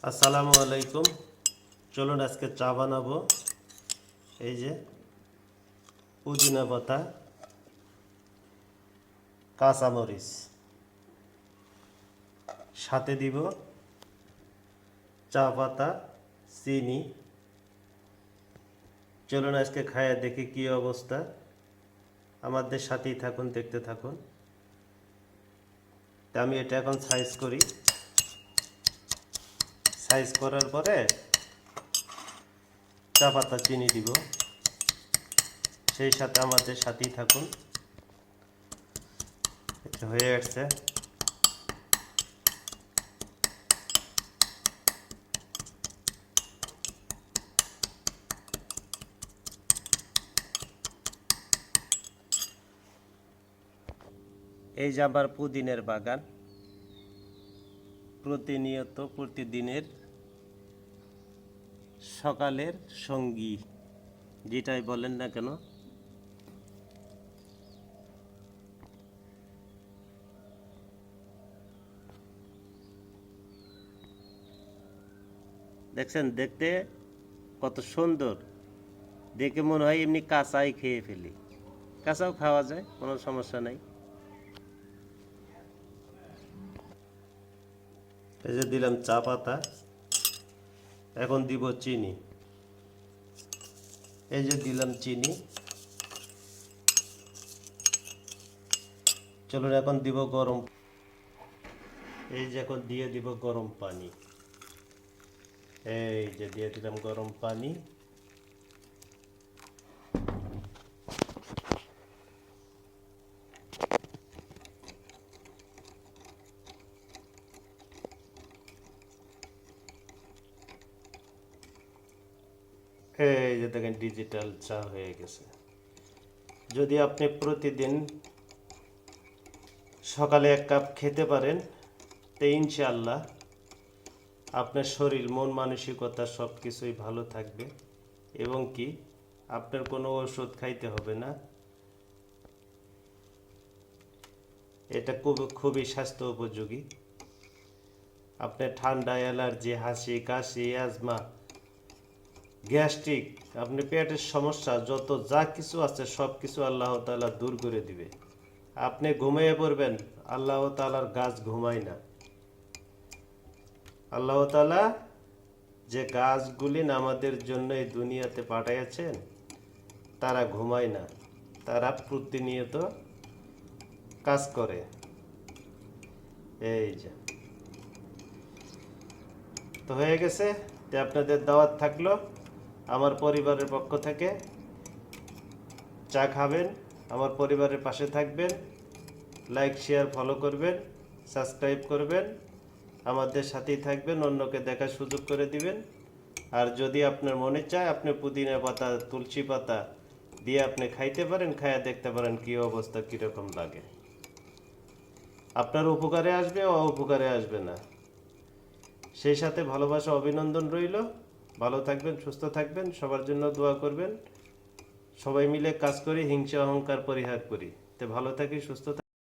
আসসালামু আলাইকুম। চলুন আজকে চা বানাবো। এই যে পুদিনা পাতা, কাঁচামরিচ, সাথে দিব চা পাতা, চিনি। চলুন আজকে খায়া দেখি কি অবস্থা। আমাদের সাথেই থাকুন, দেখতে থাকুন। তা আমি এটা এখন সাইজ করি। সাইজ করার পরে চা পাতা, চিনি দিব। সেই সাথে আমাদের সাথেই থাকুন। এটা হয়ে আসছে। এই যে আমার পুদিনের বাগান, প্রতিনিয়ত প্রতিদিনের সকালের সঙ্গী, যেটাই বলেন না কেন। দেখছেন, দেখতে কত সুন্দর। দেখে মনে হয় এমনি কাঁচাই খেয়ে ফেলি। কাঁচাও খাওয়া যায়, কোনো সমস্যা নাই। এই যে দিলাম চা পাতা, এখন দিব চিনি। এই যে দিলাম চিনি। চলুন এখন দিব গরম। এই যে এখন দিয়ে দিব গরম পানি। এই যে দিয়ে দিলাম গরম পানি। এই যে দেখেন ডিজিটাল চা হয়ে গেছে। যদি আপনি প্রতিদিন সকালে 1 কাপ খেতে পারেন, তো ইনশাআল্লাহ আপনার শরীর, মন, মানসিকতা সব কিছুই ভালো থাকবে এবং কি আপনার কোনো ওষুধ খাইতে হবে না। এটা খুবই স্বাস্থ্য উপযোগী। আপনার ঠান্ডা, অ্যালার্জি, হাঁচি, কাশি, অ্যাজমা, গ্যাস্ট্রিক, আপনি পেটের সমস্যা, যত যা কিছু আছে সব কিছু আল্লাহ তাআলা দূর করে দিবে। আপনি ঘুমিয়ে পড়বেন, আল্লাহ তাআলার গাছ ঘুমায় না। আল্লাহ তাআলা যে গাছগুলি আমাদের জন্য এই দুনিয়াতে পাঠাইয়াছেন, তারা ঘুমায় না, তারা প্রতিনিয়ত কাজ করে। এই যে তো হয়ে গেছে। তো আপনাদের দাওয়াত থাকলো আমার পরিবারের পক্ষ থেকে। চা খাবেন, আমার পরিবারের পাশে থাকবেন, লাইক, শেয়ার, ফলো করবেন, সাবস্ক্রাইব করবেন, আমাদের সাথেই থাকবেন, অন্যকে দেখার সুযোগ করে দিবেন। আর যদি আপনার মনে চায়, আপনি পুদিনা পাতা, তুলসী পাতা দিয়ে আপনি খাইতে পারেন, খায়া দেখতে পারেন কি অবস্থা, কীরকম লাগে। আপনার উপকারে আসবে, অপকারে আসবে না। সেই সাথে ভালোবাসা, অভিনন্দন রইল। ভালো থাকবেন, সুস্থ থাকবেন, সবার জন্য দোয়া করবেন। সবাই মিলে কাজ করি, হিংসা অহংকার পরিহার করি। তো ভালো থাকি, সুস্থ থাকি।